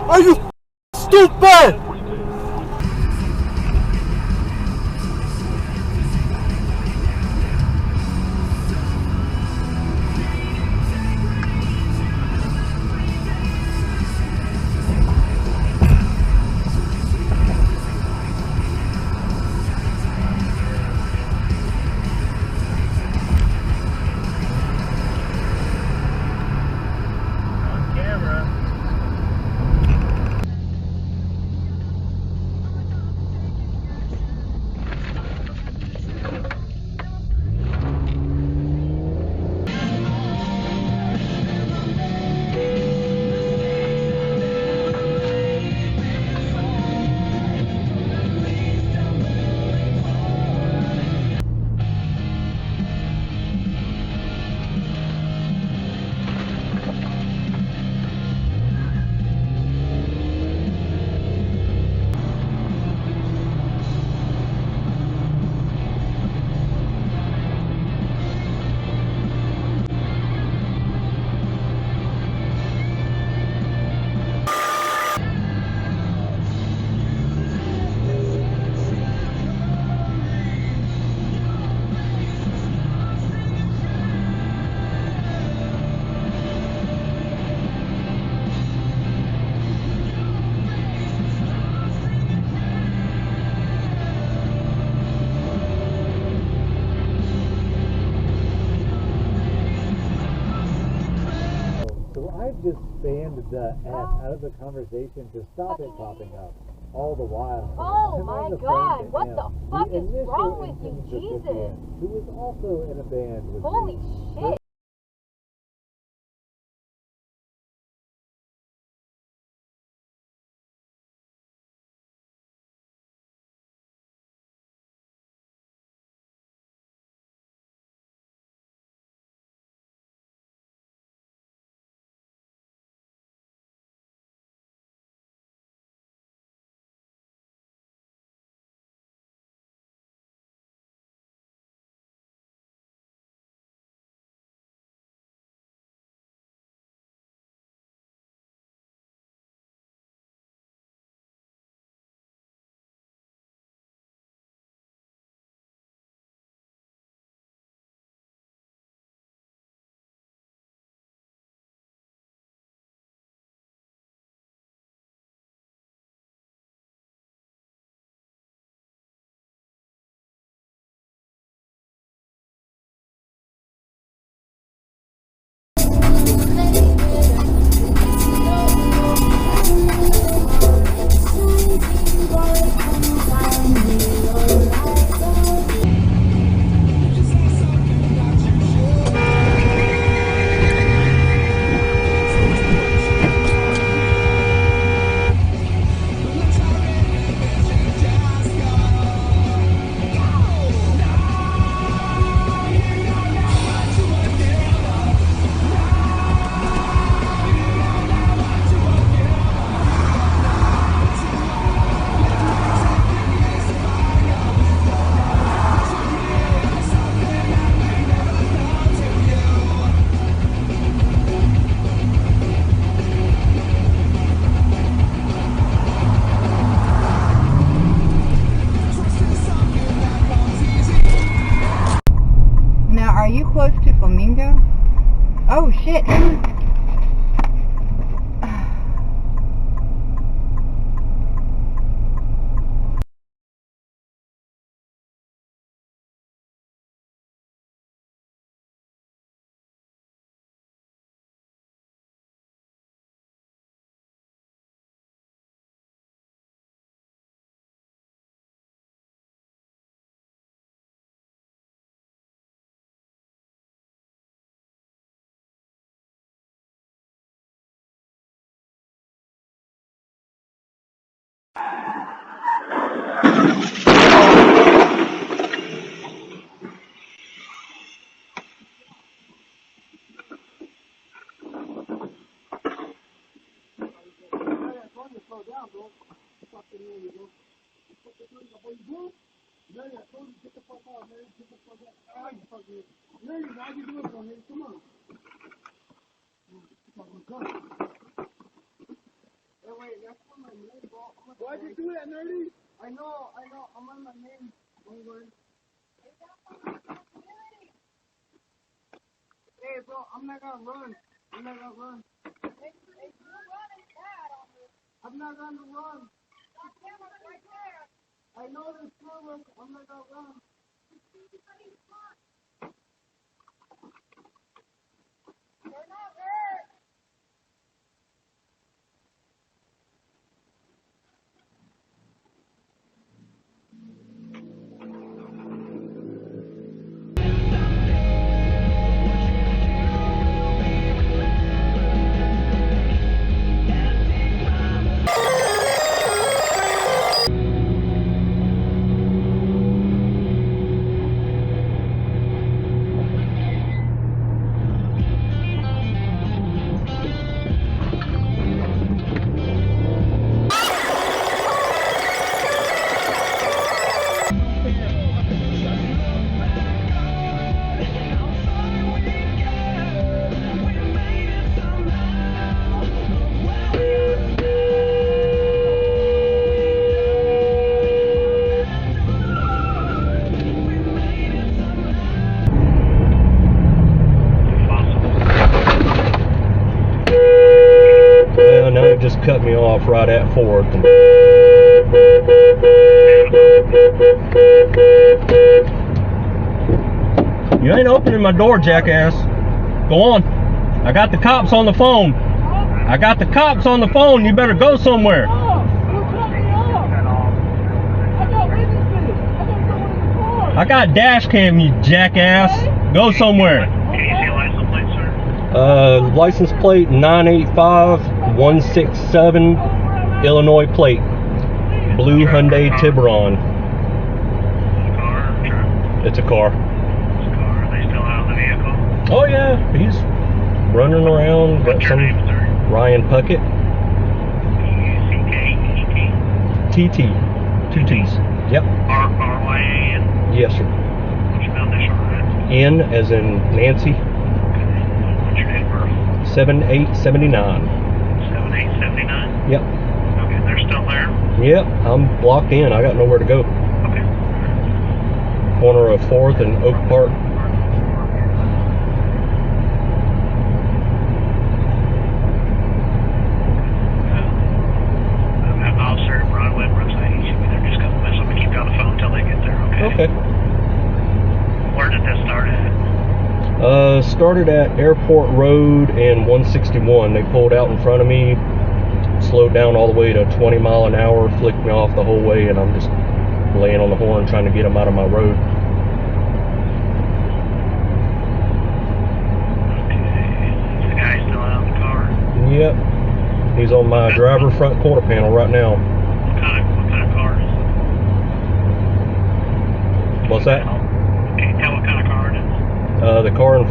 Are you stupid? So I just banned the F out of the conversation to stop it popping up all the while. Oh my god, what the fuck is wrong with you, Jesus? Who was also in a band with Holy me. shit. Now, are you close to Flamingo? Oh shit! do that, nerdy. I know. I'm on my name. Don't worry. Hey, bro, I'm not gonna run. I'm not gonna run. I know there's two of us. I'm not gonna run. You're not hurt. Well, now it just cut me off right at 4th. You ain't opening my door, jackass. Go on. I got the cops on the phone. You better go somewhere. I got Dashcam, you jackass. Go somewhere. Can you see a license plate, sir? License plate 985167, Illinois plate. Blue Hyundai Tiburon. Car or truck? It's a car. It's a car. Are they still out of the vehicle? Oh yeah, he's running around. Got What's your some name, sir? Ryan Puckett. P-U-C-K-E-T? TT. 2 T's. Yep. R-Y-A-N? Yes, sir. What's your middle initial, right? N as in Nancy. What's your date of birth? 7879. 7879? Yep. Okay, they're still there? Yep. I'm blocked in. I got nowhere to go. Okay. Corner of 4th and Oak Park. Officer Broadway Brookside, you should be there just a couple minutes. I'm gonna keep you on the phone until they get there, okay? Okay. Where did this start at? Started at Airport Road and 161. They pulled out in front of me, slowed down all the way to 20 mile an hour, flicked me off the whole way, and I'm just laying on the horn trying to get them out of my road. Okay. Is the guy still out of the car? Yep. He's on my driver front quarter panel right now. What kind of car is it? What's that? Can you tell what kind of car it is? The car in